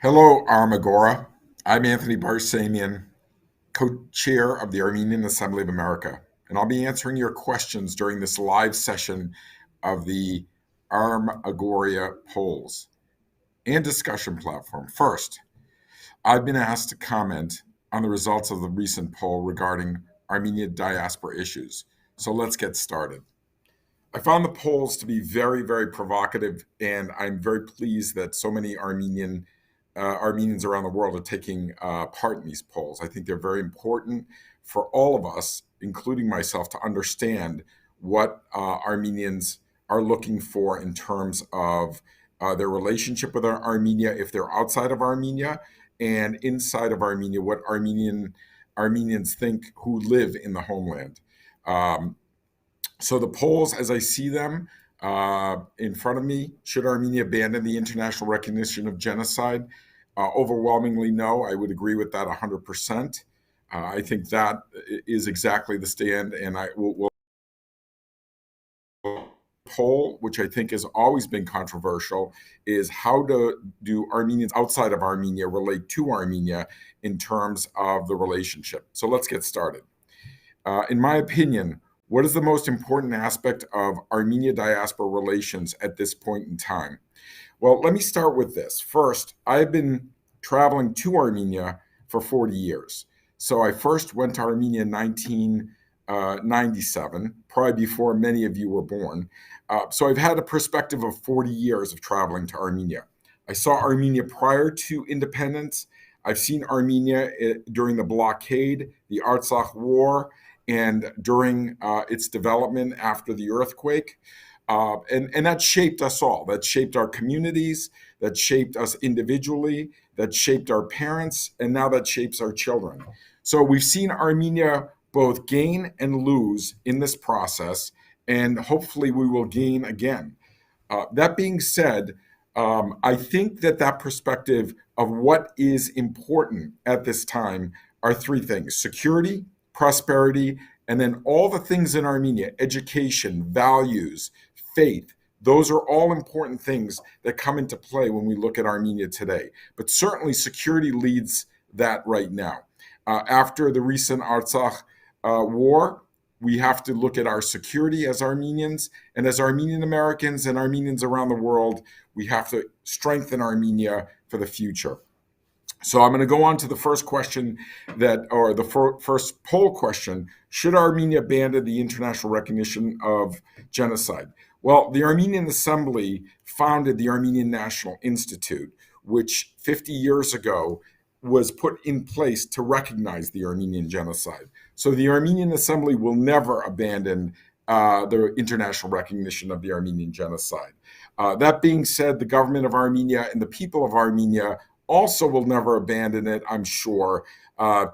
Hello, Armagora. I'm Énthonì Barsamian, co-chair of the Armenian Assembly of America, and I'll be answering your questions during this live session of the Armagora polls and discussion platform. First, I've been asked to comment on the results of the recent poll regarding Armenia-Diaspora issues. So let's get started. I found the polls to be very, very provocative, and I'm very pleased that so many Armenians around the world are taking part in these polls. I think they're very important for all of us, including myself, to understand what Armenians are looking for in terms of their relationship with Armenia, if they're outside of Armenia, and inside of Armenia, what Armenians think who live in the homeland. So the polls, as I see them in front of me, should Armenia abandon the international recognition of genocide? Overwhelmingly, no. I would agree with that 100%. I think that is exactly the stand, and I will poll, which I think has always been controversial, is how do Armenians outside of Armenia relate to Armenia in terms of the relationship? So let's get started. In my opinion, what is the most important aspect of Armenia-Diaspora relations at this point in time? Well, let me start with this. First, I've been traveling to Armenia for 40 years. So I first went to Armenia in 1997, probably before many of you were born. So I've had a perspective of 40 years of traveling to Armenia. I saw Armenia prior to independence. I've seen Armenia during the blockade, the Artsakh War, and during its development after the earthquake. And that shaped us all. That shaped our communities, that shaped us individually, that shaped our parents, and now that shapes our children. So we've seen Armenia both gain and lose in this process, and hopefully we will gain again. That being said, I think that perspective of what is important at this time are three things: security, prosperity, and then all the things in Armenia: education, values, faith. Those are all important things that come into play when we look at Armenia today. But certainly security leads that right now. After the recent Artsakh war, we have to look at our security as Armenians, and as Armenian Americans and Armenians around the world, we have to strengthen Armenia for the future. So I'm going to go on to the first question first poll question: should Armenia abandon the international recognition of genocide? Well, the Armenian Assembly founded the Armenian National Institute, which 50 years ago was put in place to recognize the Armenian genocide. So the Armenian Assembly will never abandon the international recognition of the Armenian genocide. That being said, the government of Armenia and the people of Armenia also will never abandon it, I'm sure.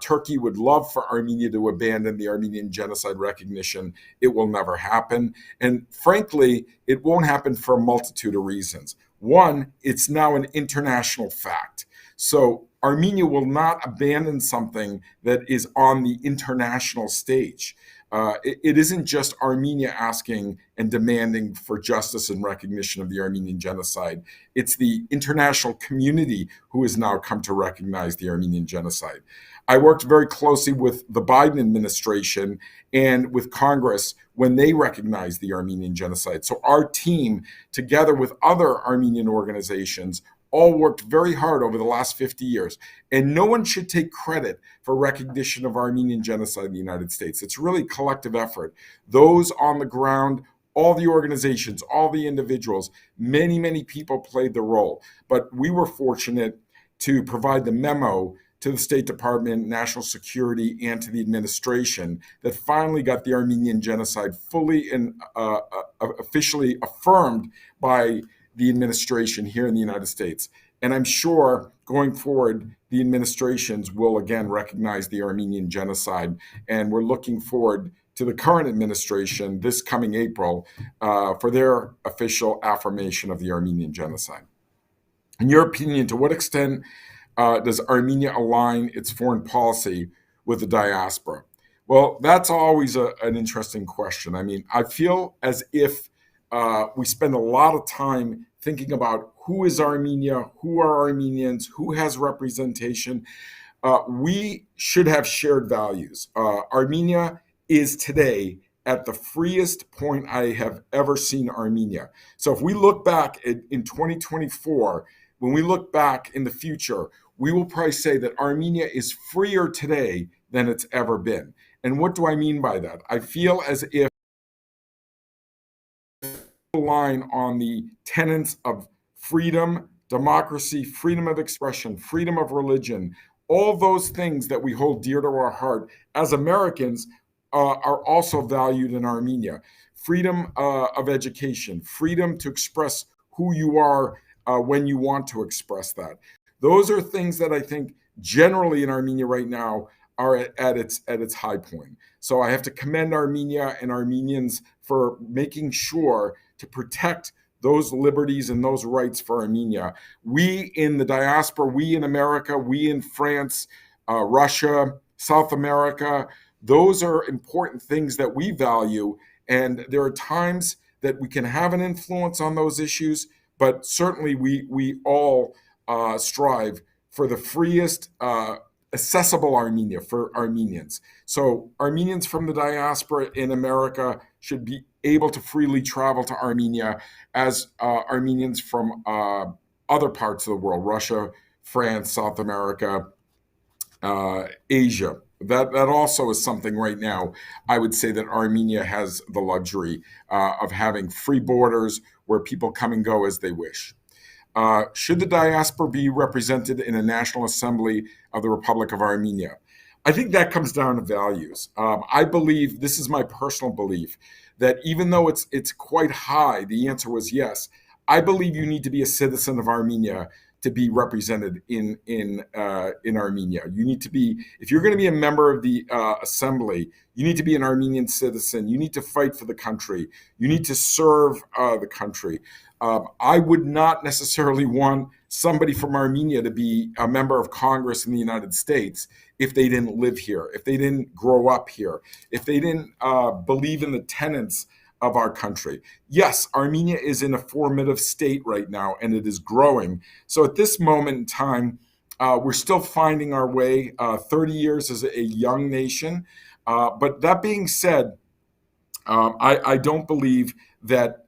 Turkey would love for Armenia to abandon the Armenian genocide recognition. It will never happen. And frankly, it won't happen for a multitude of reasons. One, it's now an international fact. So Armenia will not abandon something that is on the international stage. It isn't just Armenia asking and demanding for justice and recognition of the Armenian genocide. It's the international community who has now come to recognize the Armenian genocide. I worked very closely with the Biden administration and with Congress when they recognized the Armenian genocide. So our team, together with other Armenian organizations, all worked very hard over the last 50 years. And no one should take credit for recognition of Armenian genocide in the United States. It's really a collective effort. Those on the ground, all the organizations, all the individuals, many, many people played the role. But we were fortunate to provide the memo to the State Department, National Security, and to the administration that finally got the Armenian genocide fully and officially affirmed by the administration here in the United States. And I'm sure going forward, the administrations will again recognize the Armenian genocide. And we're looking forward to the current administration this coming April for their official affirmation of the Armenian genocide. In your opinion, to what extent does Armenia align its foreign policy with the diaspora? Well, that's always an interesting question. I mean, I feel as if we spend a lot of time thinking about who is Armenia, who are Armenians, who has representation. We should have shared values. Armenia is today at the freest point I have ever seen Armenia. So if we look back in 2024, when we look back in the future, we will probably say that Armenia is freer today than it's ever been. And what do I mean by that? I feel as if line on the tenets of freedom, democracy, freedom of expression, freedom of religion, all those things that we hold dear to our heart as Americans are also valued in Armenia. Freedom of education, freedom to express who you are when you want to express that. Those are things that I think generally in Armenia right now are at its high point. So I have to commend Armenia and Armenians for making sure to protect those liberties and those rights for Armenia. We in the diaspora, we in America, we in France, Russia, South America, those are important things that we value. And there are times that we can have an influence on those issues, but certainly we all strive for the freest, accessible Armenia for Armenians. So Armenians from the diaspora in America should be able to freely travel to Armenia as Armenians from other parts of the world, Russia, France, South America, Asia. That also is something right now I would say that Armenia has the luxury of having free borders where people come and go as they wish. Should the diaspora be represented in a National Assembly of the Republic of Armenia? I think that comes down to values. I believe, this is my personal belief, that even though it's quite high, the answer was yes. I believe you need to be a citizen of Armenia to be represented in Armenia. You need to be, if you're going to be a member of the assembly, you need to be an Armenian citizen. You need to fight for the country. You need to serve the country. I would not necessarily want somebody from Armenia to be a member of Congress in the United States if they didn't live here, if they didn't grow up here, if they didn't believe in the tenets of our country. Yes, Armenia is in a formative state right now, and it is growing. So at this moment in time, we're still finding our way. 30 years as a young nation. But that being said, I don't believe that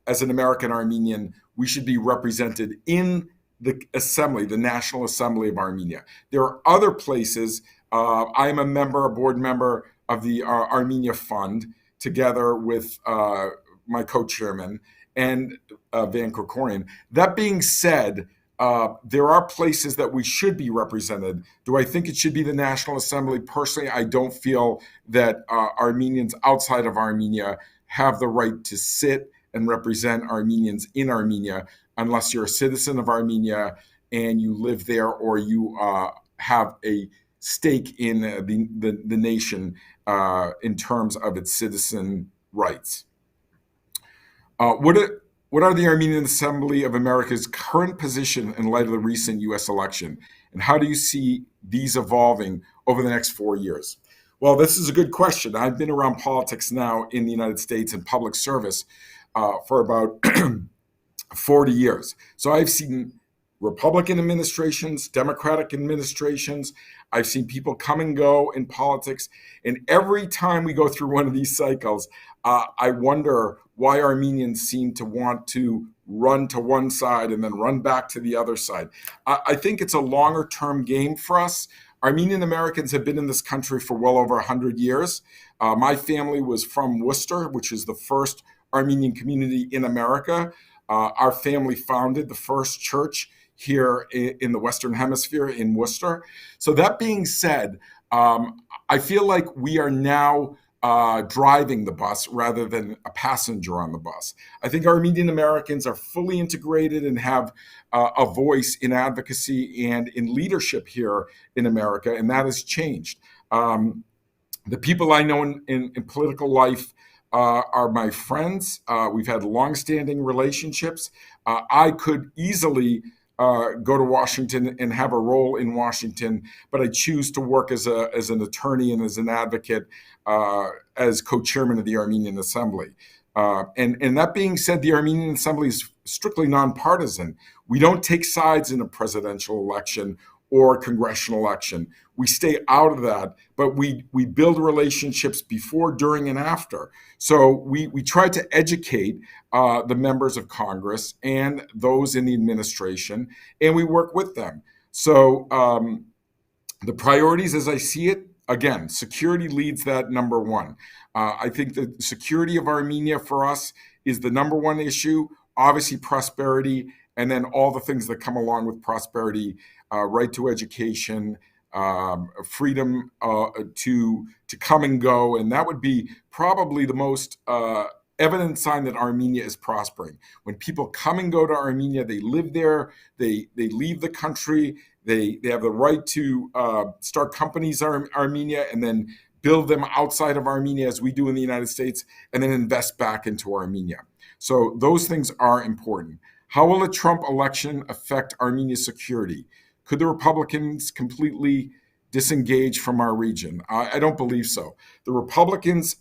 as an American Armenian, we should be represented in the assembly, the National Assembly of Armenia. There are other places. I am a board member of the Armenia Fund, together with my co-chairman and Van Krikorian. That being said, there are places that we should be represented. Do I think it should be the National Assembly? Personally, I don't feel that Armenians outside of Armenia have the right to sit and represent Armenians in Armenia unless you're a citizen of Armenia and you live there, or you have a stake in the nation in terms of its citizen rights. What are the Armenian Assembly of America's current position in light of the recent U.S. election? And how do you see these evolving over the next 4 years? Well, this is a good question. I've been around politics now in the United States and public service for about 40 years. So I've seen Republican administrations, Democratic administrations. I've seen people come and go in politics. And every time we go through one of these cycles, I wonder why Armenians seem to want to run to one side and then run back to the other side. I think it's a longer term game for us. Armenian Americans have been in this country for well over 100 years. My family was from Worcester, which is the first Armenian community in America. Our family founded the first church here in the Western Hemisphere in Worcester. So that being said, I feel like we are now driving the bus rather than a passenger on the bus. I think Armenian Americans are fully integrated and have a voice in advocacy and in leadership here in America, and that has changed. The people I know in political life are my friends. We've had longstanding relationships. I could easily go to Washington and have a role in Washington, but I choose to work as an attorney and as an advocate, as co-chairman of the Armenian Assembly. And that being said, the Armenian Assembly is strictly nonpartisan. We don't take sides in a presidential election or a congressional election. We stay out of that, but we build relationships before, during, and after. So we try to educate the members of Congress and those in the administration, and we work with them. So the priorities, as I see it, again, security leads that number one. I think the security of Armenia for us is the number one issue, obviously prosperity, and then all the things that come along with prosperity, right to education, freedom to come and go. And that would be probably the most evident sign that Armenia is prospering. When people come and go to Armenia, they live there, they leave the country, they have the right to start companies in Armenia and then build them outside of Armenia, as we do in the United States, and then invest back into Armenia. So those things are important. How will the Trump election affect Armenia's security? Could the Republicans completely disengage from our region? I don't believe so. The Republicans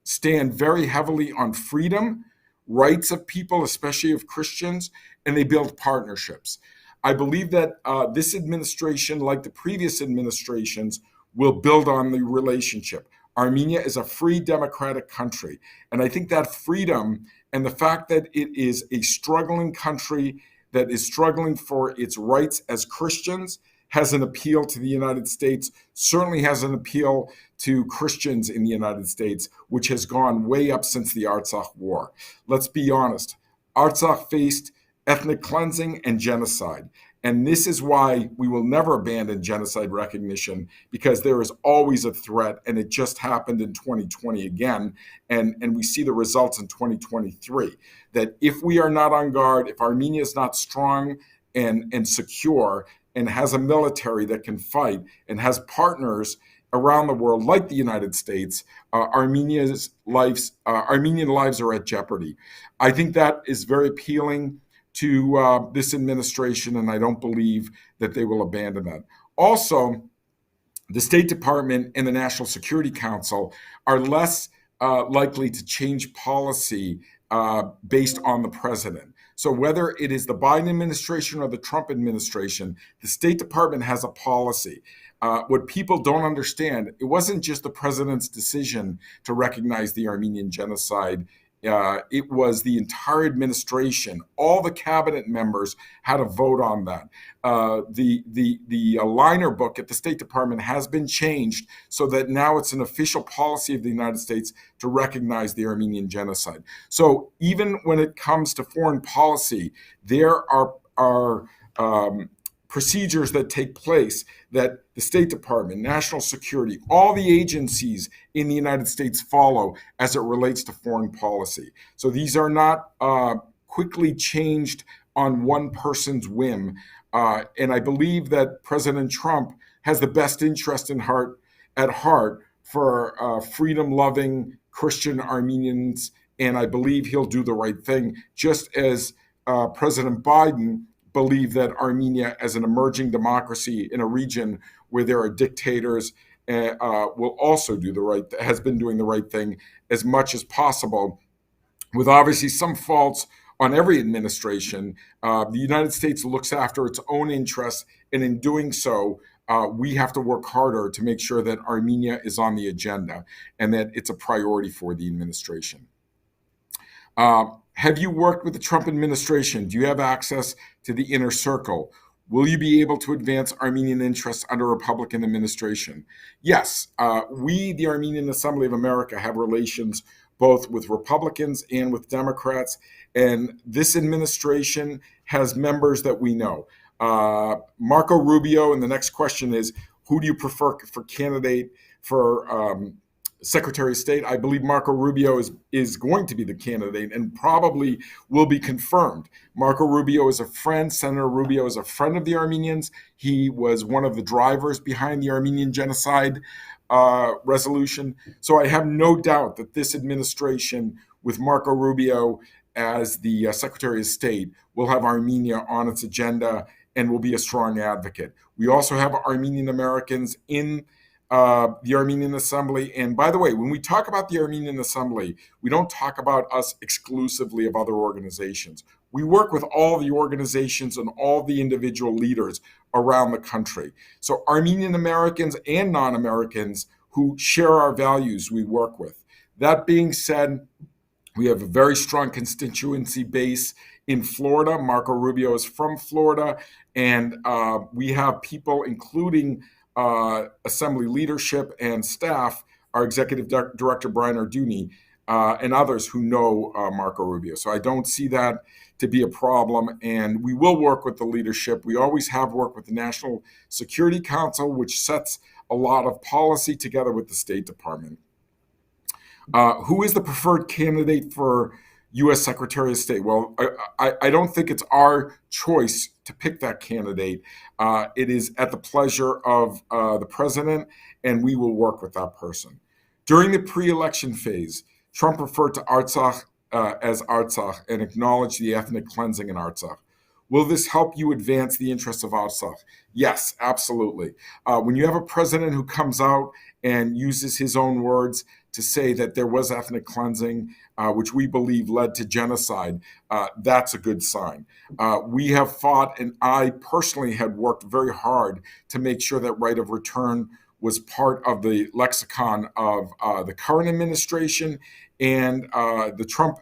stand very heavily on freedom, rights of people, especially of Christians, and they build partnerships. I believe that this administration, like the previous administrations, will build on the relationship. Armenia is a free democratic country. And I think that freedom and the fact that it is a struggling country that is struggling for its rights as Christians has an appeal to the United States, certainly has an appeal to Christians in the United States, which has gone way up since the Artsakh War. Let's be honest. Artsakh faced ethnic cleansing and genocide. And this is why we will never abandon genocide recognition, because there is always a threat, and it just happened in 2020 again, and we see the results in 2023, that if we are not on guard, if Armenia is not strong and secure and has a military that can fight and has partners around the world like the United States, Armenian lives are at jeopardy. I think that is very appealing to this administration, and I don't believe that they will abandon that. Also, the State Department and the National Security Council are less likely to change policy based on the president. So whether it is the Biden administration or the Trump administration, the State Department has a policy. What people don't understand, it wasn't just the president's decision to recognize the Armenian genocide. It was the entire administration. All the cabinet members had a vote on that. The liner book at the State Department has been changed so that now it's an official policy of the United States to recognize the Armenian genocide. So even when it comes to foreign policy, there are procedures that take place that the State Department, National Security, all the agencies in the United States follow as it relates to foreign policy. So these are not quickly changed on one person's whim. And I believe that President Trump has the best interest at heart for freedom-loving Christian Armenians, and I believe he'll do the right thing, just as President Biden believe that Armenia, as an emerging democracy in a region where there are dictators, will also has been doing the right thing as much as possible, with obviously some faults on every administration. The United States looks after its own interests, and in doing so, we have to work harder to make sure that Armenia is on the agenda and that it's a priority for the administration. Have you worked with the Trump administration? Do you have access to the inner circle? Will you be able to advance Armenian interests under a Republican administration? Yes, we, the Armenian Assembly of America, have relations both with Republicans and with Democrats, and this administration has members that we know. Marco Rubio, and the next question is, who do you prefer for candidate for Secretary of State? I believe Marco Rubio is going to be the candidate and probably will be confirmed. Marco Rubio is a friend. Senator Rubio is a friend of the Armenians. He was one of the drivers behind the Armenian genocide resolution. So I have no doubt that this administration, with Marco Rubio as the Secretary of State, will have Armenia on its agenda and will be a strong advocate. We also have Armenian Americans in the Armenian Assembly. And by the way, when we talk about the Armenian Assembly, we don't talk about us exclusively of other organizations. We work with all the organizations and all the individual leaders around the country. So Armenian Americans and non-Americans who share our values, we work with. That being said, we have a very strong constituency base in Florida. Marco Rubio is from Florida, and we have people, including Assembly leadership and staff, our Executive Director, Brian Arduni, and others who know Marco Rubio. So I don't see that to be a problem, and we will work with the leadership. We always have worked with the National Security Council, which sets a lot of policy together with the State Department. Who is the preferred candidate for U.S. Secretary of State? Well, I don't think it's our choice to pick that candidate. It is at the pleasure of the president, and we will work with that person. During the pre-election phase, Trump referred to Artsakh as Artsakh and acknowledged the ethnic cleansing in Artsakh. Will this help you advance the interests of Artsakh? Yes, absolutely. When you have a president who comes out and uses his own words to say that there was ethnic cleansing, which we believe led to genocide, that's a good sign. We have fought, and I personally had worked very hard to make sure that right of return was part of the lexicon of the current administration, and the Trump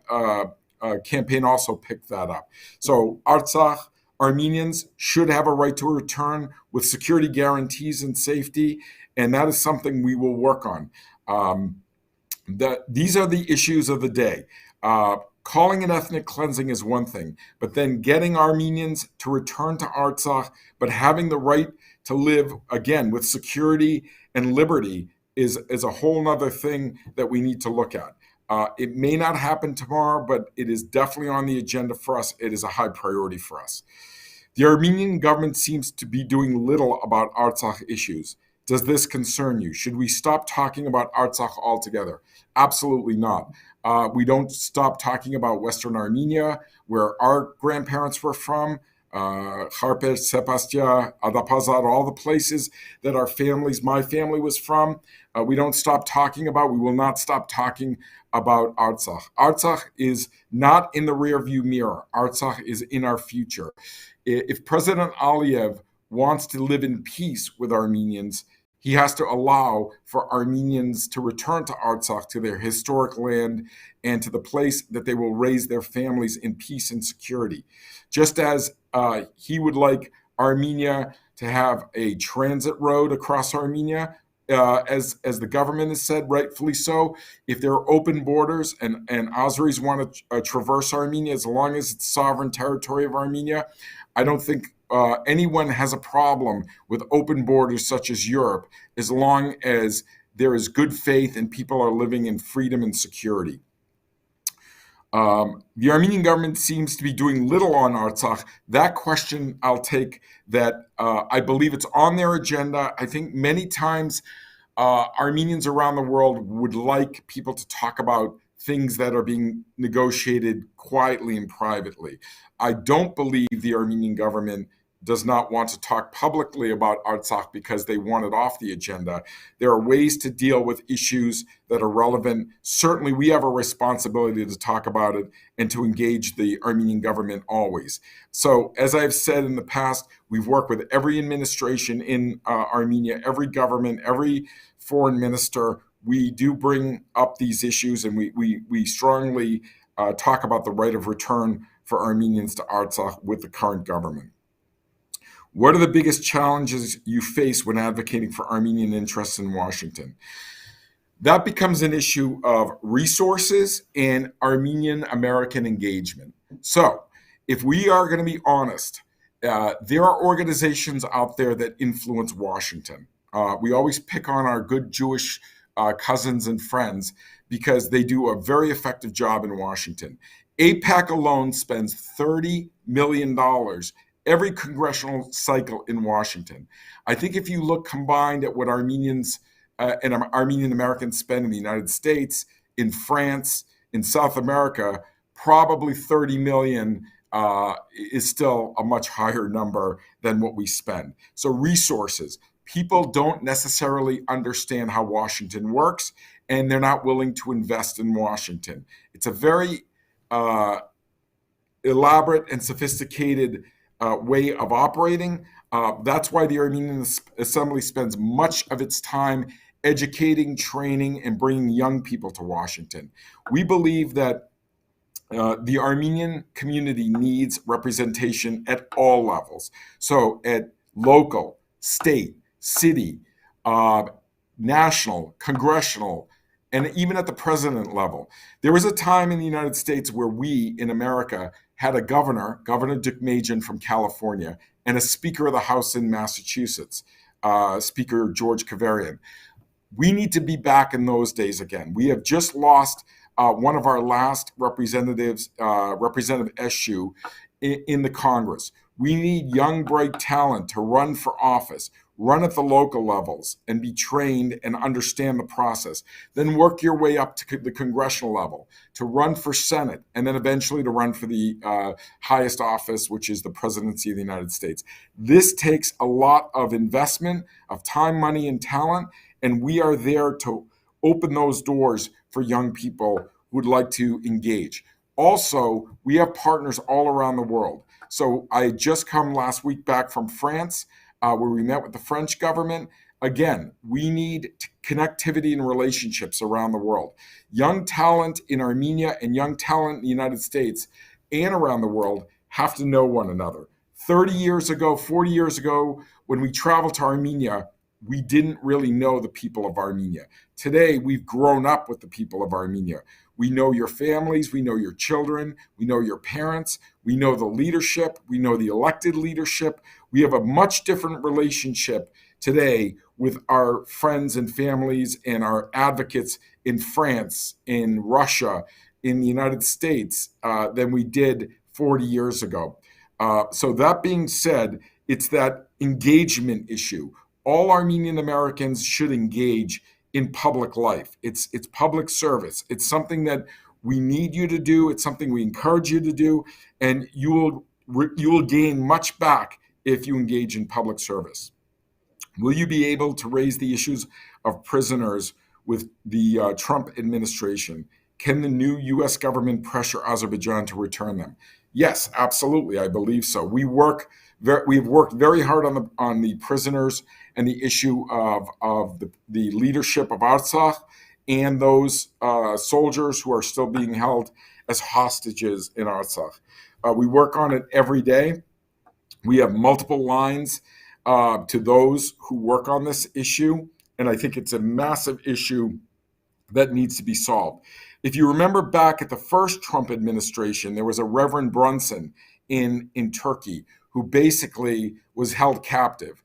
campaign also picked that up. So Artsakh Armenians should have a right to return with security guarantees and safety, and that is something we will work on. These are the issues of the day. Calling it ethnic cleansing is one thing, but then getting Armenians to return to Artsakh, but having the right to live, again, with security and liberty is a whole nother thing that we need to look at. It may not happen tomorrow, but it is definitely on the agenda for us. It is a high priority for us. The Armenian government seems to be doing little about Artsakh issues. Does this concern you? Should we stop talking about Artsakh altogether? Absolutely not. We don't stop talking about Western Armenia, where our grandparents were from, Kharpet, Sepastia, Adapazar, all the places that my family was from. We don't stop talking about, we will not stop talking about Artsakh. Artsakh is not in the rearview mirror. Artsakh is in our future. If President Aliyev wants to live in peace with Armenians, he has to allow for Armenians to return to Artsakh, to their historic land, and to the place that they will raise their families in peace and security. Just as he would like Armenia to have a transit road across Armenia, as the government has said, rightfully so. If there are open borders and Azeris want to traverse Armenia, as long as it's sovereign territory of Armenia, I don't think anyone has a problem with open borders such as Europe, as long as there is good faith and people are living in freedom and security. The Armenian government seems to be doing little on Artsakh. That question I'll take, that I believe it's on their agenda. I think many times Armenians around the world would like people to talk about things that are being negotiated quietly and privately. I don't believe the Armenian government does not want to talk publicly about Artsakh because they want it off the agenda. There are ways to deal with issues that are relevant. Certainly, we have a responsibility to talk about it and to engage the Armenian government always. So, as I've said in the past, we've worked with every administration in Armenia, every government, every foreign minister. We do bring up these issues, and we strongly talk about the right of return for Armenians to Artsakh with the current government. What are the biggest challenges you face when advocating for Armenian interests in Washington? That becomes an issue of resources and Armenian-American engagement. So, if we are going to be honest, there are organizations out there that influence Washington. We always pick on our good Jewish cousins and friends because they do a very effective job in Washington. AIPAC alone spends $30 million every congressional cycle in Washington. I think if you look combined at what Armenians and Armenian Americans spend in the United States, in France, in South America, probably 30 million is still a much higher number than what we spend. So resources, people don't necessarily understand how Washington works, and they're not willing to invest in Washington. It's a very elaborate and sophisticated way of operating. That's why the Armenian Assembly spends much of its time educating, training, and bringing young people to Washington. We believe that the Armenian community needs representation at all levels. So at local, state, city, national, congressional, and even at the president level. There was a time in the United States where we in America had a Governor Deukmejian from California, and a Speaker of the House in Massachusetts, Speaker George Kaverian. We need to be back in those days again. We have just lost one of our last representatives, Representative Eshu, in the Congress. We need young, bright talent to run for office, run at the local levels, and be trained and understand the process. Then work your way up to the congressional level, to run for Senate, and then eventually to run for the highest office, which is the presidency of the United States. This takes a lot of investment, of time, money, and talent, and we are there to open those doors for young people who would like to engage. Also, we have partners all around the world. So I had just come last week back from France, where we met with the French government. Again, we need connectivity and relationships around the world. Young talent in Armenia and young talent in the United States and around the world have to know one another. 30 years ago, 40 years ago, when we traveled to Armenia, we didn't really know the people of Armenia. Today, we've grown up with the people of Armenia. We know your families, we know your children, we know your parents, we know the leadership, we know the elected leadership. We have a much different relationship today with our friends and families and our advocates in France, in Russia, in the United States than we did 40 years ago. So that being said, it's that engagement issue. All Armenian Americans should engage in public life. It's public service. It's something that we need you to do. It's something we encourage you to do, and you will gain much back if you engage in public service. Will you be able to raise the issues of prisoners with the Trump administration? Can the new U.S. government pressure Azerbaijan to return them? Yes, absolutely. I believe so. We've worked very hard on the prisoners and the issue of the leadership of Artsakh and those soldiers who are still being held as hostages in Artsakh. We work on it every day. We have multiple lines to those who work on this issue, and I think it's a massive issue that needs to be solved. If you remember back at the first Trump administration, there was a Reverend Brunson in Turkey who basically was held captive.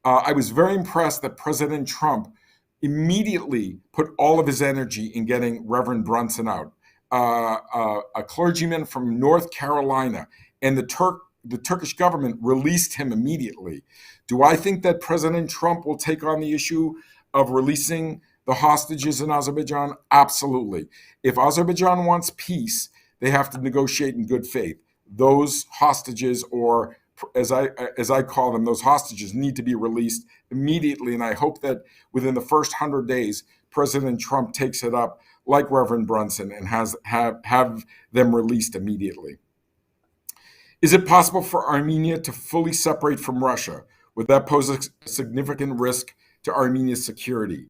I was very impressed that President Trump immediately put all of his energy in getting Reverend Brunson out, a clergyman from North Carolina, and the Turkish government released him immediately. Do I think that President Trump will take on the issue of releasing the hostages in Azerbaijan? Absolutely. If Azerbaijan wants peace, they have to negotiate in good faith. Those hostages, or as I call them, those hostages need to be released immediately. And I hope that within the first 100 days, President Trump takes it up like Reverend Brunson and have them released immediately. Is it possible for Armenia to fully separate from Russia? Would that pose a significant risk to Armenia's security?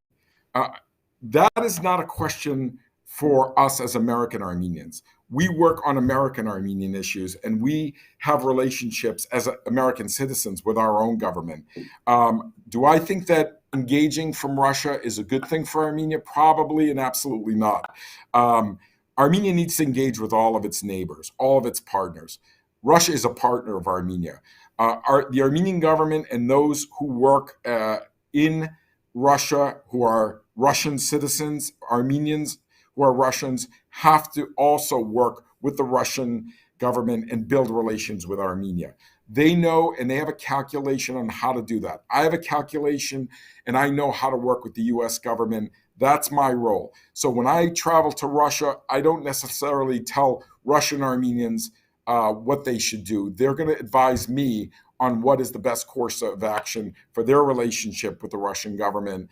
That is not a question for us as American Armenians. We work on American Armenian issues, and we have relationships as American citizens with our own government. Do I think that engaging from Russia is a good thing for Armenia? Probably, and absolutely not. Armenia needs to engage with all of its neighbors, all of its partners. Russia is a partner of Armenia. The Armenian government and those who work in Russia, who are Russian citizens, Armenians who are Russians, have to also work with the Russian government and build relations with Armenia. They know, and they have a calculation on how to do that. I have a calculation, and I know how to work with the U.S. government. That's my role. So when I travel to Russia, I don't necessarily tell Russian Armenians what they should do. They're going to advise me on what is the best course of action for their relationship with the Russian government.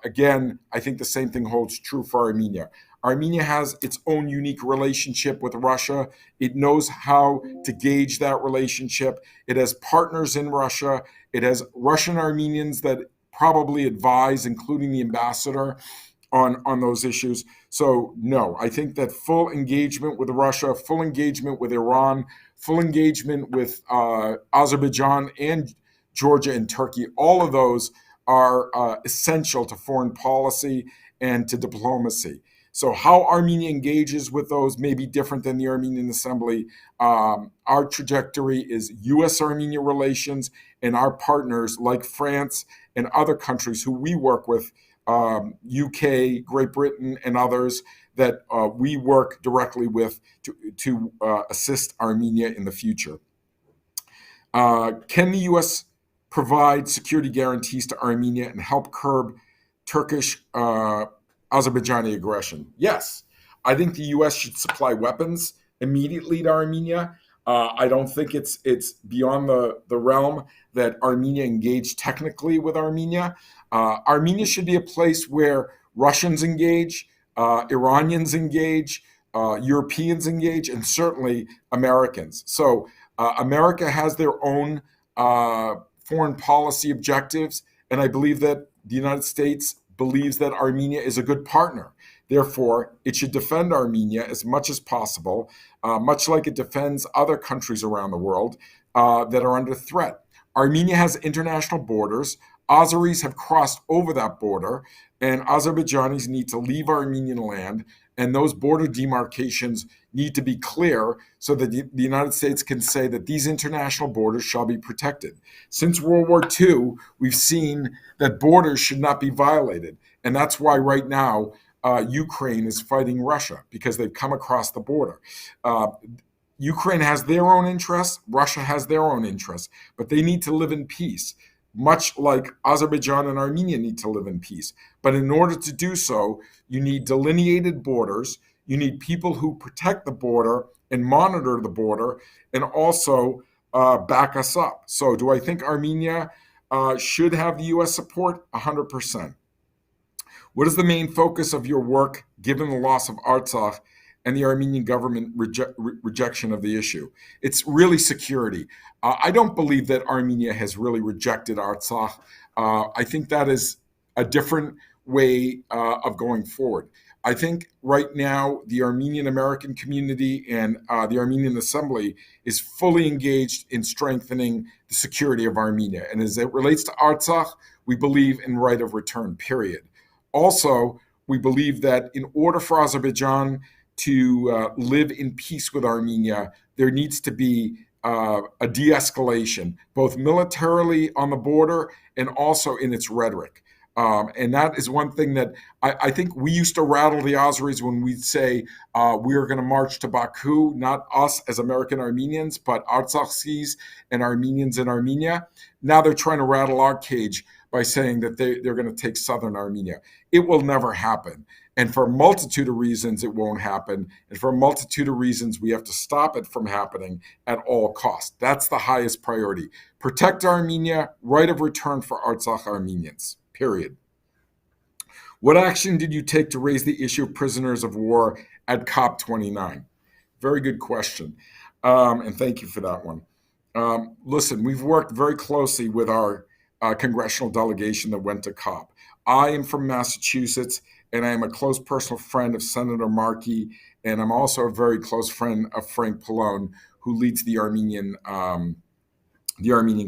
Again, I think the same thing holds true for Armenia. Armenia has its own unique relationship with Russia. It knows how to gauge that relationship. It has partners in Russia. It has Russian Armenians that probably advise, including the ambassador, on those issues. So no, I think that full engagement with Russia, full engagement with Iran, full engagement with Azerbaijan and Georgia and Turkey, all of those are essential to foreign policy and to diplomacy. So how Armenia engages with those may be different than the Armenian Assembly. Our trajectory is U.S.-Armenia relations, and our partners like France and other countries who we work with, UK, Great Britain, and others that we work directly with to assist Armenia in the future. Can the U.S. provide security guarantees to Armenia and help curb Turkish Azerbaijani aggression? Yes. I think the U.S. should supply weapons immediately to Armenia. I don't think it's beyond the realm that Armenia engage technically with Armenia. Armenia should be a place where Russians engage, Iranians engage, Europeans engage, and certainly Americans. So America has their own foreign policy objectives, and I believe that the United States believes that Armenia is a good partner. Therefore, it should defend Armenia as much as possible, much like it defends other countries around the world that are under threat. Armenia has international borders. Azeris have crossed over that border, and Azerbaijanis need to leave Armenian land, and those border demarcations need to be clear so that the United States can say that these international borders shall be protected. Since World War II, we've seen that borders should not be violated, and that's why right now Ukraine is fighting Russia, because they've come across the border. Ukraine has their own interests, Russia has their own interests, but they need to live in peace, much like Azerbaijan and Armenia need to live in peace. But in order to do so, you need delineated borders, you need people who protect the border and monitor the border, and also back us up. So do I think Armenia should have the U.S. support? 100%. What is the main focus of your work, given the loss of Artsakh and the Armenian government rejection of the issue? It's really security. I don't believe that Armenia has really rejected Artsakh. I think that is a different way of going forward. I think right now the Armenian American community and the Armenian Assembly is fully engaged in strengthening the security of Armenia. And as it relates to Artsakh, we believe in right of return, period. Also, we believe that in order for Azerbaijan to live in peace with Armenia, there needs to be a de-escalation, both militarily on the border and also in its rhetoric. And that is one thing that I think we used to rattle the Azeris when we'd say we are going to march to Baku, not us as American Armenians, but Artsakhi's and Armenians in Armenia. Now they're trying to rattle our cage by saying that they're going to take southern Armenia. It will never happen. And for a multitude of reasons, it won't happen. And for a multitude of reasons, we have to stop it from happening at all costs. That's the highest priority. Protect Armenia, right of return for Artsakh Armenians, period. What action did you take to raise the issue of prisoners of war at COP29? Very good question. And thank you for that one. Listen, we've worked very closely with our congressional delegation that went to COP. I am from Massachusetts, and I am a close personal friend of Senator Markey, and I'm also a very close friend of Frank Pallone, who leads the Armenian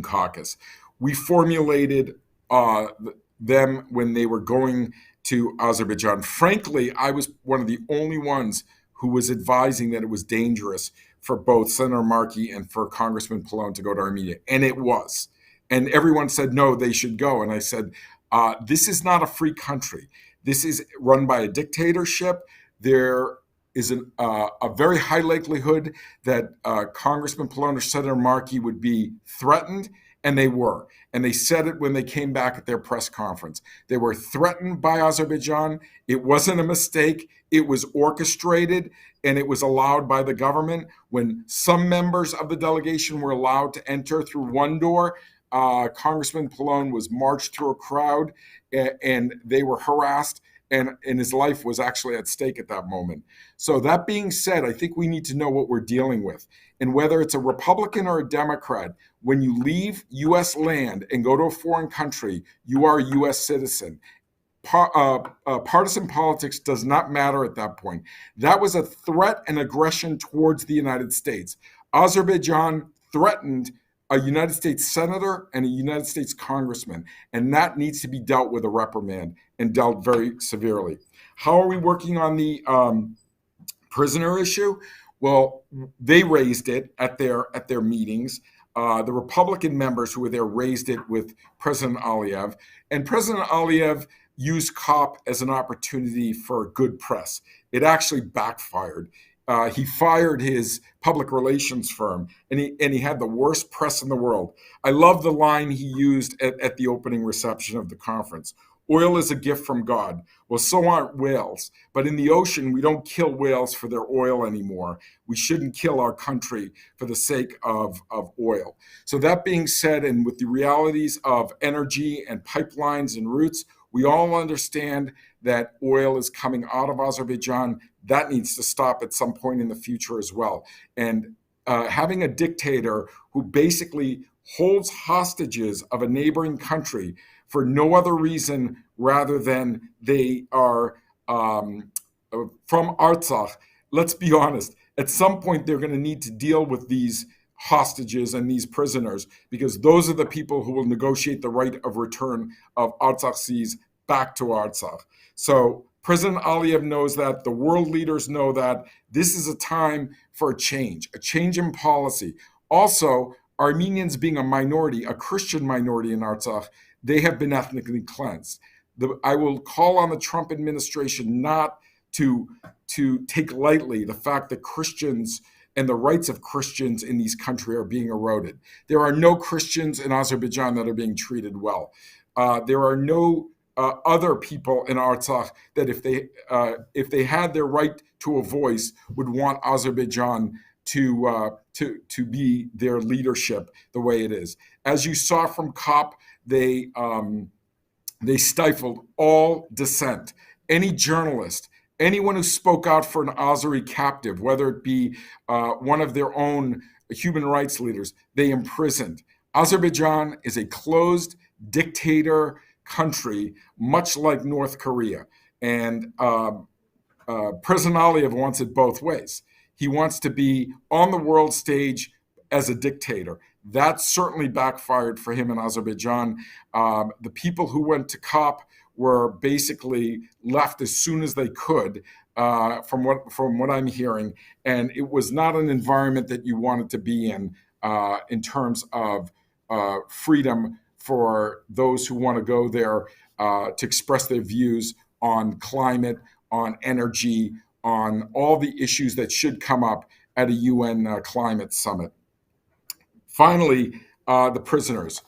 caucus. We formulated them when they were going to Azerbaijan. Frankly, I was one of the only ones who was advising that it was dangerous for both Senator Markey and for Congressman Pallone to go to Armenia, and it was. And everyone said, no, they should go. And I said, this is not a free country. This is run by a dictatorship. There is a very high likelihood that Congressman Pallone or Senator Markey would be threatened, and they were. And they said it when they came back at their press conference. They were threatened by Azerbaijan. It wasn't a mistake. It was orchestrated and it was allowed by the government. When some members of the delegation were allowed to enter through one door, Congressman Pallone was marched through a crowd and they were harassed, and his life was actually at stake at that moment. So that being said, I think we need to know what we're dealing with. And whether it's a Republican or a Democrat, when you leave U.S. land and go to a foreign country, you are a U.S. citizen. Partisan politics does not matter at that point. That was a threat and aggression towards the United States. Azerbaijan threatened a United States senator and a United States congressman, and that needs to be dealt with a reprimand and dealt very severely. How are we working on the prisoner issue? Well, they raised it at their meetings. The Republican members who were there raised it with President Aliyev, and President Aliyev used COP as an opportunity for good press. It actually backfired. He fired his public relations firm, and he had the worst press in the world. I love the line he used at the opening reception of the conference. Oil is a gift from God. Well, so aren't whales. But in the ocean, we don't kill whales for their oil anymore. We shouldn't kill our country for the sake of oil. So that being said, and with the realities of energy and pipelines and routes, we all understand that oil is coming out of Azerbaijan. That needs to stop at some point in the future as well. And having a dictator who basically holds hostages of a neighboring country for no other reason rather than they are from Artsakh, let's be honest, at some point they're going to need to deal with these hostages and these prisoners, because those are the people who will negotiate the right of return of Artsaksis back to Artsakh. So President Aliyev knows that, the world leaders know that. This is a time for a change in policy. Also, Armenians being a minority, a Christian minority in Artsakh, they have been ethnically cleansed. I will call on the Trump administration not to take lightly the fact that Christians and the rights of Christians in these countries are being eroded. There are no Christians in Azerbaijan that are being treated well. There are no other people in Artsakh that if they had their right to a voice would want Azerbaijan to be their leadership the way it is. As you saw from COP, they stifled all dissent. Any journalist, anyone who spoke out for an Azeri captive, whether it be one of their own human rights leaders, they imprisoned. Azerbaijan is a closed dictator country, much like North Korea. And President Aliyev wants it both ways. He wants to be on the world stage as a dictator. That certainly backfired for him in Azerbaijan. The people who went to COP were basically left as soon as they could, from what I'm hearing, and it was not an environment that you wanted to be in terms of freedom for those who want to go there to express their views on climate, on energy, on all the issues that should come up at a UN climate summit. Finally, the prisoners.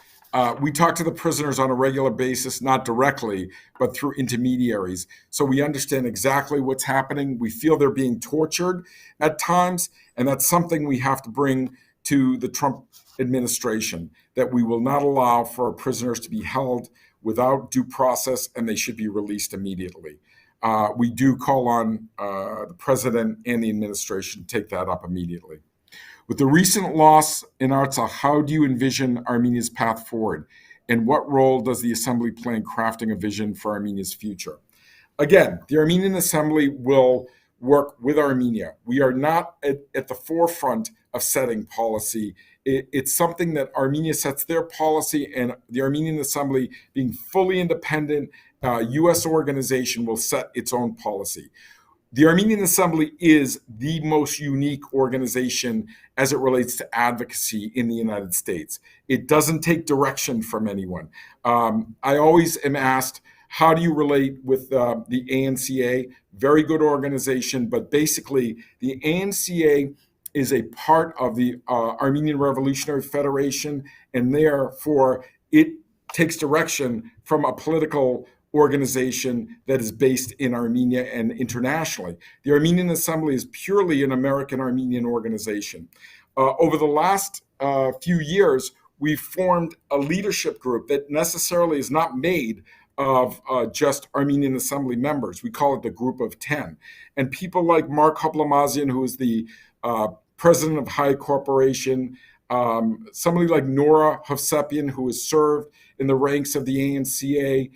We talk to the prisoners on a regular basis, not directly, but through intermediaries. So we understand exactly what's happening. We feel they're being tortured at times, and that's something we have to bring to the Trump administration, that we will not allow for prisoners to be held without due process, and they should be released immediately. We do call on the president and the administration to take that up immediately. With the recent loss in Artsakh, how do you envision Armenia's path forward? And what role does the Assembly play in crafting a vision for Armenia's future? Again, the Armenian Assembly will work with Armenia. We are not at the forefront of setting policy. It's something that Armenia sets their policy, and the Armenian Assembly, being fully independent, U.S. organization, will set its own policy. The Armenian Assembly is the most unique organization as it relates to advocacy in the United States. It doesn't take direction from anyone. I always am asked, how do you relate with the ANCA? Very good organization, but basically the ANCA is a part of the Armenian Revolutionary Federation, and therefore it takes direction from a political organization that is based in Armenia and internationally. The Armenian Assembly is purely an American-Armenian organization. Over the last few years, we've formed a leadership group that necessarily is not made of just Armenian Assembly members. We call it the Group of 10. And people like Mark Barsamian, who is the president of High Corporation, somebody like Nora Hovsepian, who has served in the ranks of the ANCA,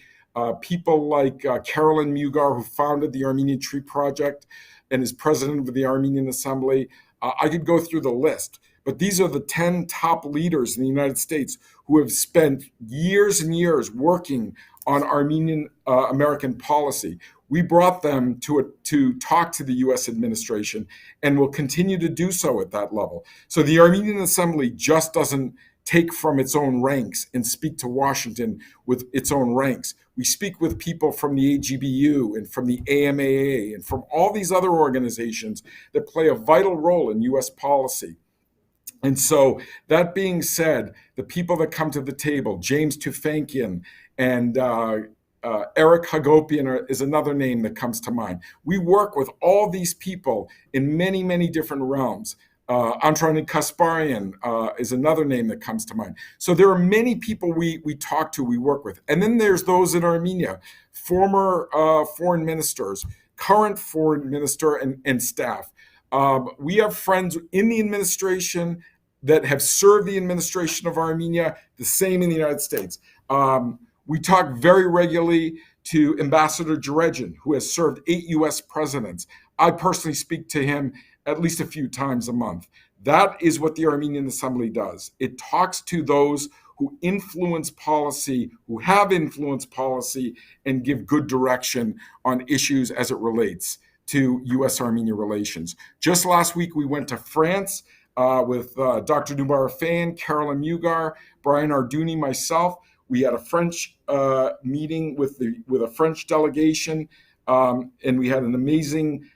people like Carolyn Mugar, who founded the Armenian Tree Project and is president of the Armenian Assembly. I could go through the list, but these are the 10 top leaders in the United States who have spent years and years working on Armenian American policy. We brought them to talk to the U.S. administration and will continue to do so at that level. So the Armenian Assembly just doesn't take from its own ranks and speak to Washington with its own ranks. We speak with people from the AGBU and from the AMAA and from all these other organizations that play a vital role in U.S. policy. And so that being said, the people that come to the table, James Tufankian and Eric Hagopian is another name that comes to mind. We work with all these people in many, many different realms. Énthonì Kasparian is another name that comes to mind. So there are many people we talk to, we work with. And then there's those in Armenia, former foreign ministers, current foreign minister and staff. We have friends in the administration that have served the administration of Armenia, the same in the United States. We talk very regularly to Ambassador Djeredjian, who has served 8 U.S. presidents. I personally speak to him at least a few times a month. That is what the Armenian Assembly does. It talks to those who influence policy, who have influenced policy, and give good direction on issues as it relates to U.S.-Armenia relations. Just last week, we went to France with Dr. Nubar Fan, Carolyn Mugar, Brian Ardouni, myself. We had a French meeting with a French delegation, and we had an amazing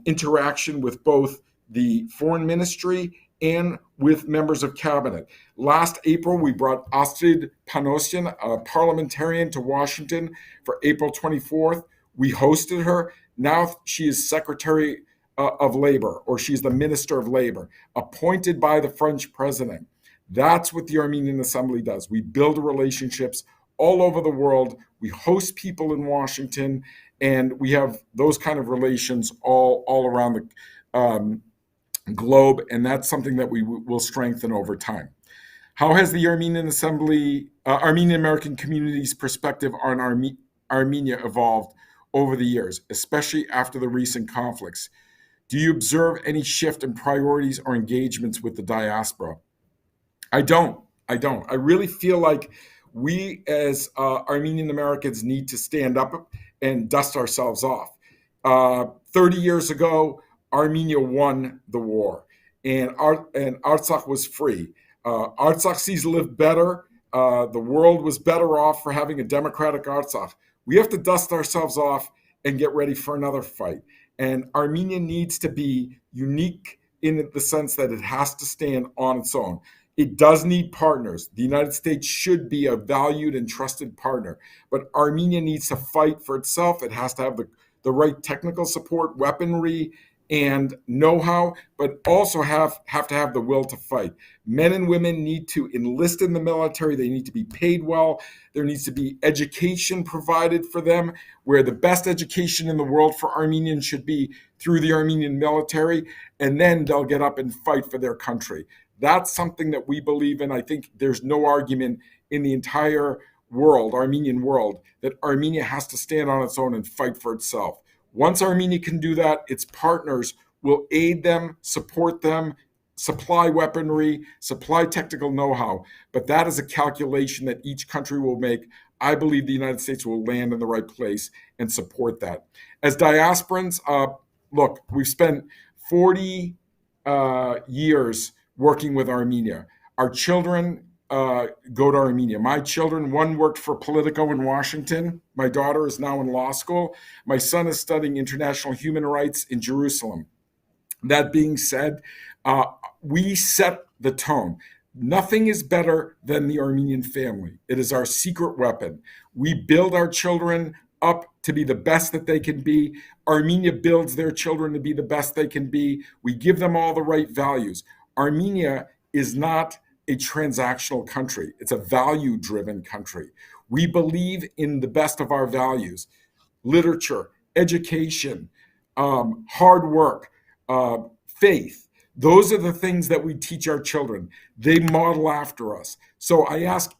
interaction with both the foreign ministry and with members of cabinet. Last April, we brought Astrid Panosyan, a parliamentarian, to Washington for April 24th. We hosted her. Now she is Secretary of Labor, or she's the Minister of Labor, appointed by the French president. That's what the Armenian Assembly does. We build relationships all over the world. We host people in Washington, and we have those kind of relations all around the globe, and that's something that we will strengthen over time. How has the Armenian Assembly, Armenian American community's perspective on Armenia evolved over the years, especially after the recent conflicts? Do you observe any shift in priorities or engagements with the diaspora? I don't. I really feel like we as Armenian Americans need to stand up and dust ourselves off. 30 years ago, Armenia won the war, and Artsakh was free. Artsakhi's lived better. The world was better off for having a democratic Artsakh. We have to dust ourselves off and get ready for another fight. And Armenia needs to be unique in the sense that it has to stand on its own. It does need partners. The United States should be a valued and trusted partner, but Armenia needs to fight for itself. It has to have the right technical support, weaponry, and know-how, but also have to have the will to fight. Men and women need to enlist in the military. They need to be paid well. There needs to be education provided for them, where the best education in the world for Armenians should be through the Armenian military, and then they'll get up and fight for their country. That's something that we believe in. I think there's no argument in the entire world, Armenian world, that Armenia has to stand on its own and fight for itself. Once Armenia can do that, its partners will aid them, support them, supply weaponry, supply technical know-how. But that is a calculation that each country will make. I believe the United States will land in the right place and support that. As diasporans, look, we've spent 40 years working with Armenia. Our children go to Armenia. My children, one worked for Politico in Washington. My daughter is now in law school. My son is studying international human rights in Jerusalem. That being said, we set the tone. Nothing is better than the Armenian family. It is our secret weapon. We build our children up to be the best that they can be. Armenia builds their children to be the best they can be. We give them all the right values. Armenia is not a transactional country. It's a value-driven country. We believe in the best of our values: literature, education, hard work, faith. Those are the things that we teach our children. They model after us. So I ask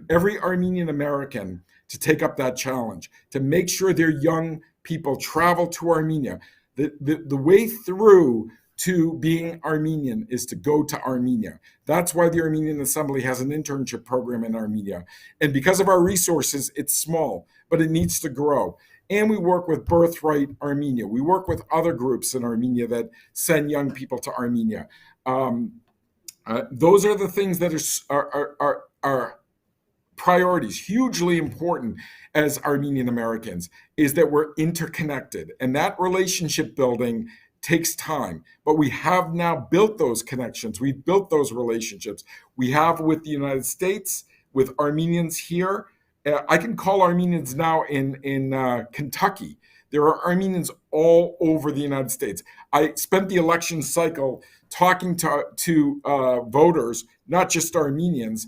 every Armenian American to take up that challenge, to make sure their young people travel to Armenia. The way through to being Armenian is to go to Armenia. That's why the Armenian Assembly has an internship program in Armenia. And because of our resources, it's small, but it needs to grow. And we work with Birthright Armenia. We work with other groups in Armenia that send young people to Armenia. Those are the things that are priorities, hugely important as Armenian Americans, is that we're interconnected. And that relationship building takes time. But we have now built those connections. We've built those relationships. We have with the United States, with Armenians here. I can call Armenians now in Kentucky. There are Armenians all over the United States. I spent the election cycle talking to voters, not just Armenians,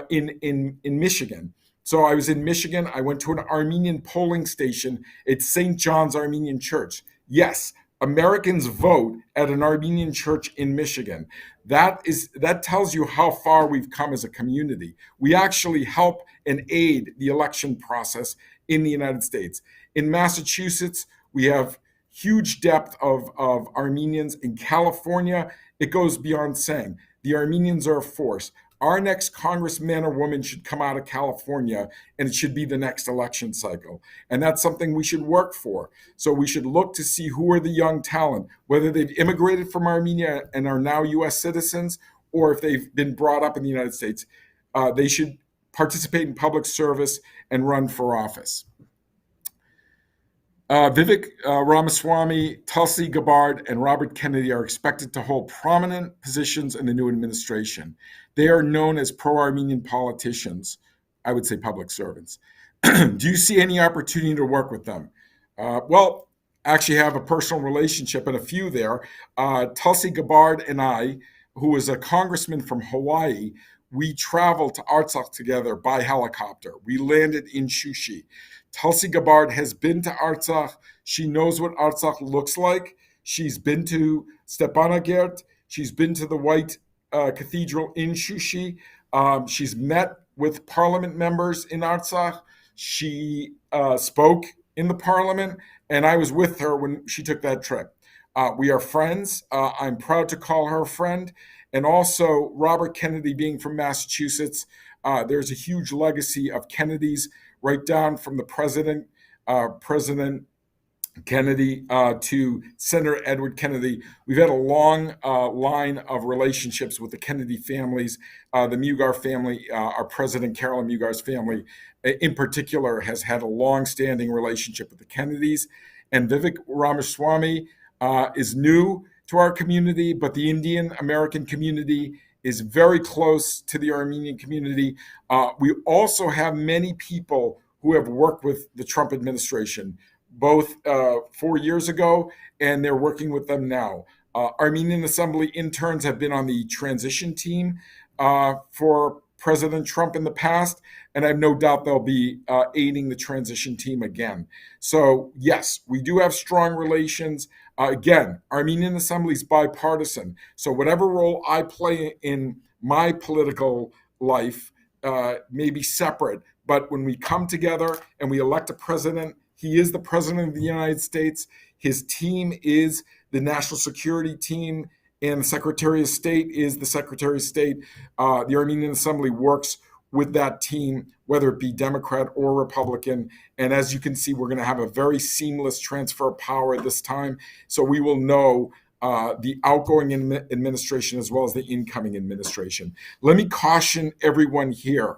in Michigan. So I was in Michigan. I went to an Armenian polling station at St. John's Armenian Church. Yes, Americans vote at an Armenian church in Michigan. That tells you how far we've come as a community. We actually help and aid the election process in the United States. In Massachusetts, we have huge depth of Armenians. In California, it goes beyond saying. The Armenians are a force. Our next congressman or woman should come out of California, and it should be the next election cycle. And that's something we should work for. So we should look to see who are the young talent, whether they've immigrated from Armenia and are now U.S. citizens, or if they've been brought up in the United States. They should participate in public service and run for office. Vivek Ramaswamy, Tulsi Gabbard, and Robert Kennedy are expected to hold prominent positions in the new administration. They are known as pro-Armenian politicians, I would say public servants. Do you see any opportunity to work with them? Well, actually have a personal relationship and a few there. Tulsi Gabbard and I, who is a congressman from Hawaii, we traveled to Artsakh together by helicopter. We landed in Shushi. Tulsi Gabbard has been to Artsakh. She knows what Artsakh looks like. She's been to Stepanakert. She's been to the White Cathedral in Shushi. She's met with parliament members in Artsakh. She spoke in the parliament, and I was with her when she took that trip. We are friends. I'm proud to call her a friend. And also, Robert Kennedy being from Massachusetts, there's a huge legacy of Kennedys right down from the President Kennedy to Senator Edward Kennedy. We've had a long line of relationships with the Kennedy families. The Mugar family, our President Carolyn Mugar's family in particular, has had a long-standing relationship with the Kennedys. And Vivek Ramaswamy is new to our community, but the Indian American community is very close to the Armenian community. We also have many people who have worked with the Trump administration, both 4 years ago, and they're working with them now. Armenian Assembly interns have been on the transition team for President Trump in the past, and I have no doubt they'll be aiding the transition team again. So yes, we do have strong relations. Again, Armenian Assembly is bipartisan. So whatever role I play in my political life may be separate, but when we come together and we elect a president, he is the president of the United States. His team is the national security team, and the Secretary of State is the Secretary of State. The Armenian Assembly works with that team, whether it be Democrat or Republican. And as you can see, we're going to have a very seamless transfer of power this time. So we will know the outgoing administration as well as the incoming administration. Let me caution everyone here.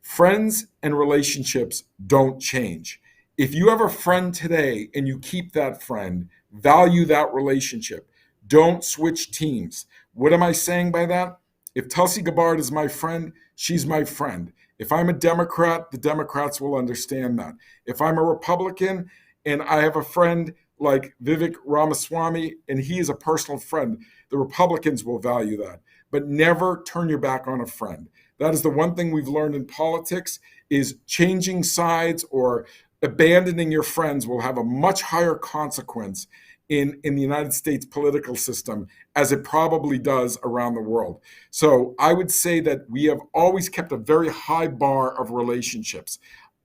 Friends and relationships don't change. If you have a friend today and you keep that friend, value that relationship. Don't switch teams. What am I saying by that? If Tulsi Gabbard is my friend, she's my friend. If I'm a Democrat, the Democrats will understand that. If I'm a Republican and I have a friend like Vivek Ramaswamy and he is a personal friend, the Republicans will value that. But never turn your back on a friend. That is the one thing we've learned in politics, is changing sides or abandoning your friends will have a much higher consequence in the United States political system, as it probably does around the world. So I would say that we have always kept a very high bar of relationships.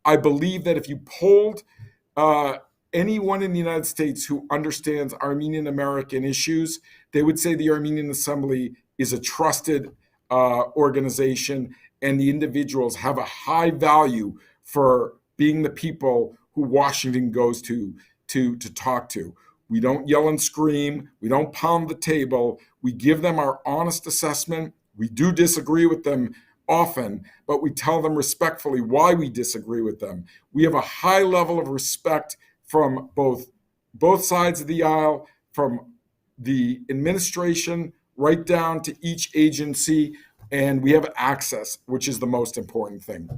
I believe that if you polled anyone in the United States who understands Armenian American issues, they would say the Armenian Assembly is a trusted organization, and the individuals have a high value for being the people who Washington goes to talk to. We don't yell and scream. We don't pound the table. We give them our honest assessment. We do disagree with them often, but we tell them respectfully why we disagree with them. We have a high level of respect from both sides of the aisle, from the administration right down to each agency, and we have access, which is the most important thing.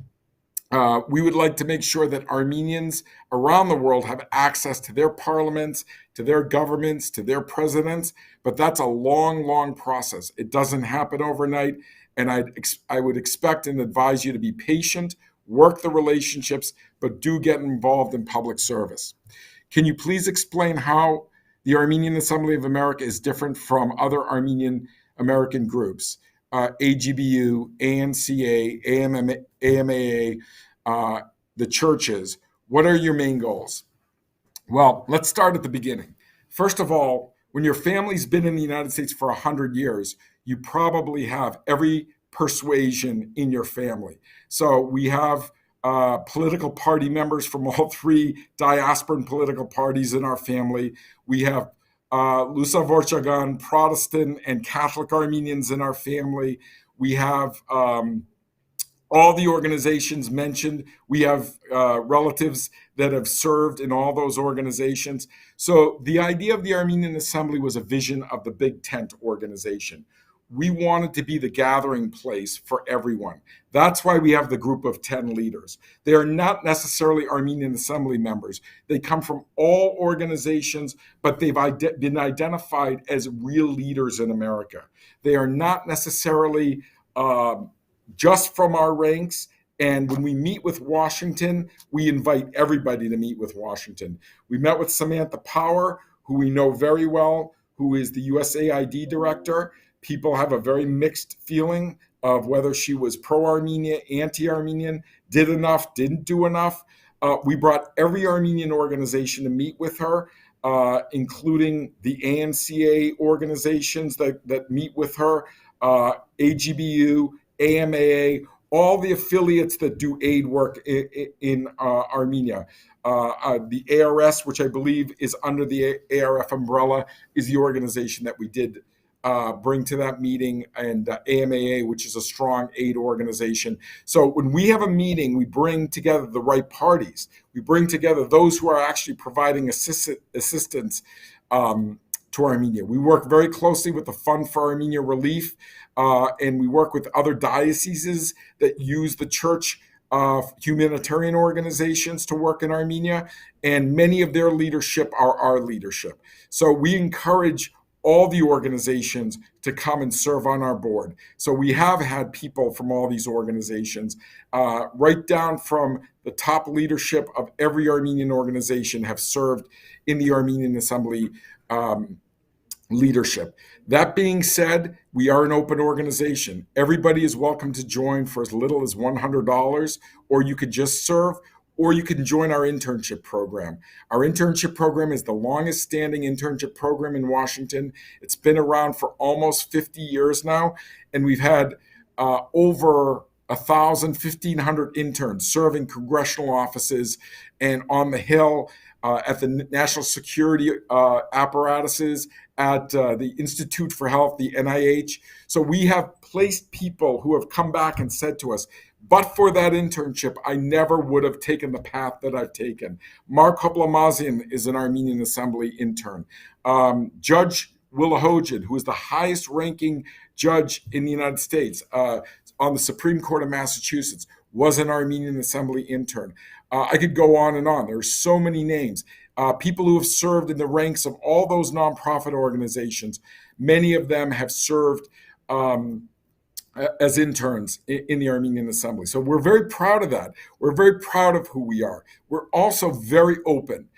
We would like to make sure that Armenians around the world have access to their parliaments, to their governments, to their presidents, but that's a long, long process. It doesn't happen overnight, and I would expect and advise you to be patient, work the relationships, but do get involved in public service. Can you please explain how the Armenian Assembly of America is different from other Armenian American groups? AGBU, ANCA, AMAA, the churches. What are your main goals? Well, let's start at the beginning. First of all, when your family's been in the United States for 100 years, you probably have every persuasion in your family. So we have political party members from all three diasporan political parties in our family. We have Lusa Vorchagan, Protestant and Catholic Armenians in our family. We have all the organizations mentioned. We have relatives that have served in all those organizations. So the idea of the Armenian Assembly was a vision of the Big Tent organization. We wanted to be the gathering place for everyone. That's why we have the group of 10 leaders. They are not necessarily Armenian Assembly members. They come from all organizations, but they've been identified as real leaders in America. They are not necessarily just from our ranks. And when we meet with Washington, we invite everybody to meet with Washington. We met with Samantha Power, who we know very well, who is the USAID director. People have a very mixed feeling of whether she was pro-Armenia, anti-Armenian, did enough, didn't do enough. We brought every Armenian organization to meet with her, including the ANCA organizations that meet with her, AGBU, AMAA, all the affiliates that do aid work in Armenia. The ARS, which I believe is under the ARF umbrella, is the organization that we did bring to that meeting, and AMAA, which is a strong aid organization. So when we have a meeting, we bring together the right parties. We bring together those who are actually providing assistance to Armenia. We work very closely with the Fund for Armenia Relief, and we work with other dioceses that use the church humanitarian organizations to work in Armenia, and many of their leadership are our leadership. So we encourage all the organizations to come and serve on our board. So we have had people from all these organizations, right down from the top leadership of every Armenian organization have served in the Armenian Assembly leadership. That being said, we are an open organization. Everybody is welcome to join for as little as $100, or you could just serve, or you can join our internship program. Our internship program is the longest standing internship program in Washington. It's been around for almost 50 years now, and we've had over 1,500 interns serving congressional offices and on the Hill, at the national security apparatuses, at the Institute for Health, the NIH. So we have placed people who have come back and said to us, but for that internship, I never would have taken the path that I've taken. Mark Hoblamazian is an Armenian Assembly intern. Judge Willahojan, who is the highest ranking judge in the United States on the Supreme Court of Massachusetts, was an Armenian Assembly intern. I could go on and on. There are so many names. People who have served in the ranks of all those nonprofit organizations. Many of them have served as interns in the Armenian Assembly. So we're very proud of that. We're very proud of who we are. We're also very open.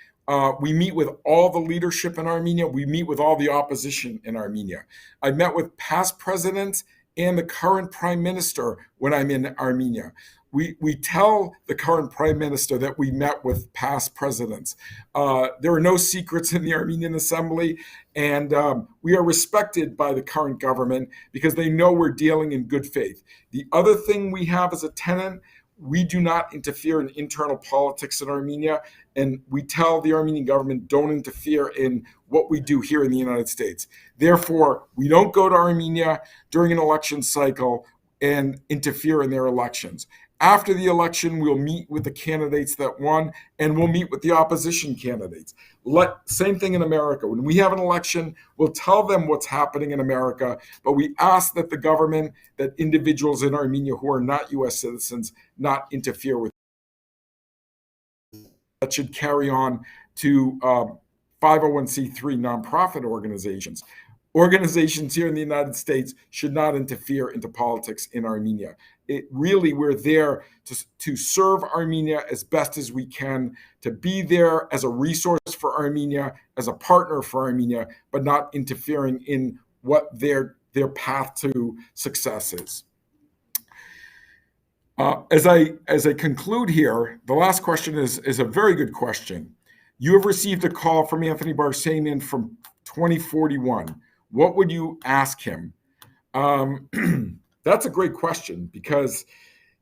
We meet with all the leadership in Armenia. We meet with all the opposition in Armenia. I met with past presidents and the current prime minister when I'm in Armenia. We tell the current prime minister that we met with past presidents. There are no secrets in the Armenian Assembly, and we are respected by the current government because they know we're dealing in good faith. The other thing we have as a tenet, we do not interfere in internal politics in Armenia, and we tell the Armenian government don't interfere in what we do here in the United States. Therefore, we don't go to Armenia during an election cycle and interfere in their elections. After the election, we'll meet with the candidates that won, and we'll meet with the opposition candidates. Same thing in America. When we have an election, we'll tell them what's happening in America, but we ask that the government, that individuals in Armenia who are not U.S. citizens, not interfere with. That should carry on to 501c3 nonprofit organizations. Organizations here in the United States should not interfere into politics in Armenia. We're there to serve Armenia as best as we can, to be there as a resource for Armenia, as a partner for Armenia, but not interfering in what their path to success is. As I conclude here, the last question is a very good question. You have received a call from Énthonì Barsamian from 2041. What would you ask him? That's a great question, because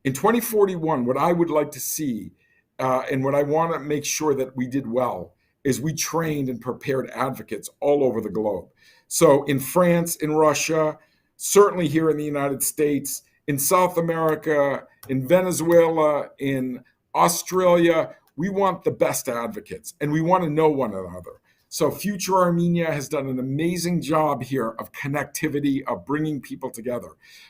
in 2041, what I would like to see and what I want to make sure that we did well is we trained and prepared advocates all over the globe. So in France, in Russia, certainly here in the United States, in South America, in Venezuela, in Australia, we want the best advocates, and we want to know one another. So Future Armenia has done an amazing job here of connectivity, of bringing people together.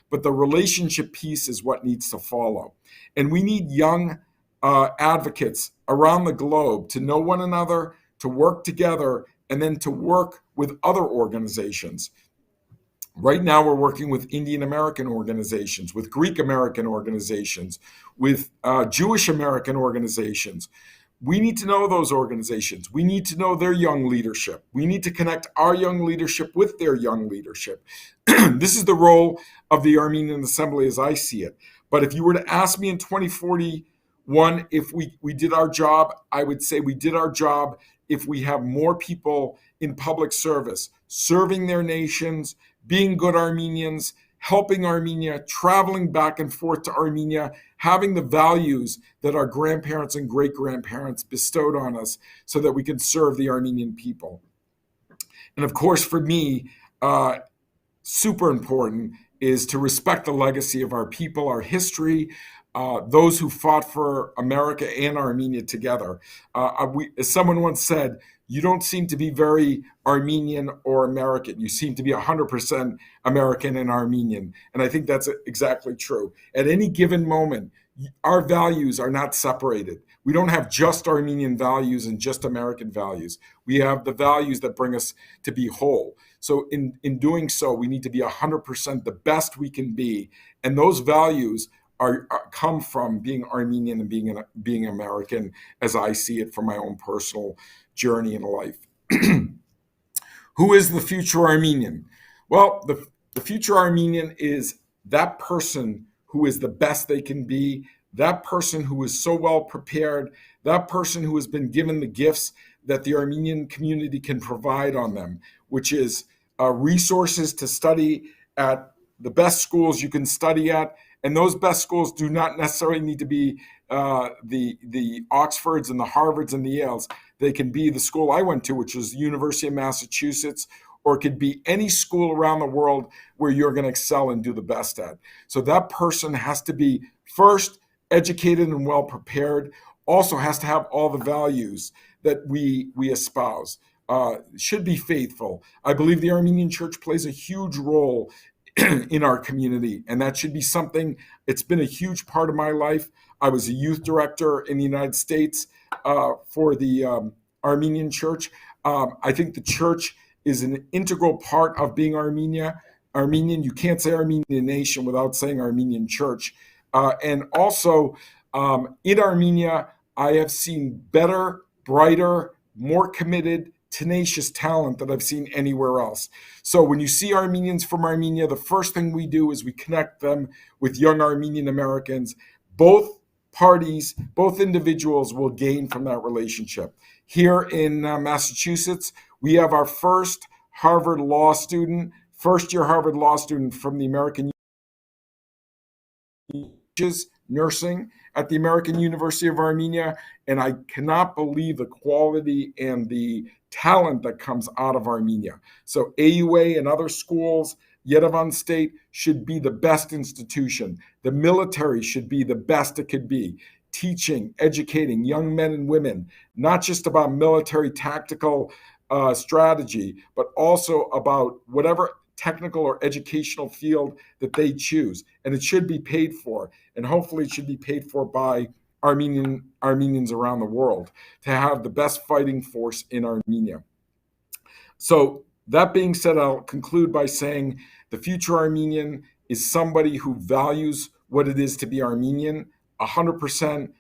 But the relationship piece is what needs to follow. And we need young advocates around the globe to know one another, to work together, and then to work with other organizations. Right now, we're working with Indian American organizations, with Greek American organizations, with Jewish American organizations. We need to know those organizations. We need to know their young leadership. We need to connect our young leadership with their young leadership. This is the role of the Armenian Assembly as I see it. But if you were to ask me in 2041 if we did our job, I would say we did our job if we have more people in public service, serving their nations, being good Armenians, helping Armenia, traveling back and forth to Armenia, having the values that our grandparents and great-grandparents bestowed on us so that we can serve the Armenian people. And of course, for me, super important is to respect the legacy of our people, our history, those who fought for America and Armenia together. As someone once said, you don't seem to be very Armenian or American. You seem to be 100% American and Armenian. And I think that's exactly true. At any given moment, our values are not separated. We don't have just Armenian values and just American values. We have the values that bring us to be whole. So in doing so, we need to be 100% the best we can be. And those values come from being Armenian and being American, as I see it from my own personal journey in life. Who is the future Armenian? Well, the future Armenian is that person who is the best they can be, that person who is so well prepared, that person who has been given the gifts that the Armenian community can provide on them, which is resources to study at the best schools you can study at. And those best schools do not necessarily need to be the Oxfords and the Harvards and the Yales. They can be the school I went to, which was the University of Massachusetts, or it could be any school around the world where you're going to excel and do the best at. So that person has to be first educated and well prepared, also has to have all the values that we espouse. should be faithful. I believe the Armenian church plays a huge role in our community, and that should be something. It's been a huge part of my life. I was a youth director in the United States for the Armenian church. I think the church is an integral part of being Armenian. You can't say Armenian nation without saying Armenian church. And also in Armenia, I have seen better, brighter, more committed, tenacious talent that I've seen anywhere else. So when you see Armenians from Armenia, the first thing we do is we connect them with young Armenian Americans. Both parties, both individuals will gain from that relationship. Here in Massachusetts, we have our first Harvard law student, first-year Harvard law student from the American nursing at the American University of Armenia, and I cannot believe the quality and the talent that comes out of Armenia. So AUA and other schools, Yerevan State should be the best institution. The military should be the best it could be. Teaching, educating young men and women, not just about military tactical strategy, but also about whatever technical or educational field that they choose. And it should be paid for. And hopefully it should be paid for by Armenians around the world to have the best fighting force in Armenia. So that being said, I'll conclude by saying the future Armenian is somebody who values what it is to be Armenian 100%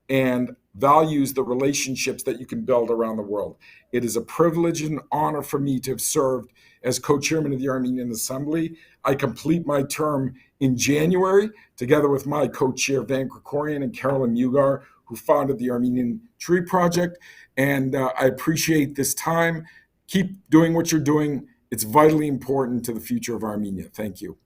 and values the relationships that you can build around the world. It is a privilege and honor for me to have served as co-chairman of the Armenian Assembly. I complete my term in January, together with my co-chair, Van Krikorian and Carolyn Mugar, who founded the Armenian Tree Project. And I appreciate this time. Keep doing what you're doing. It's vitally important to the future of Armenia. Thank you.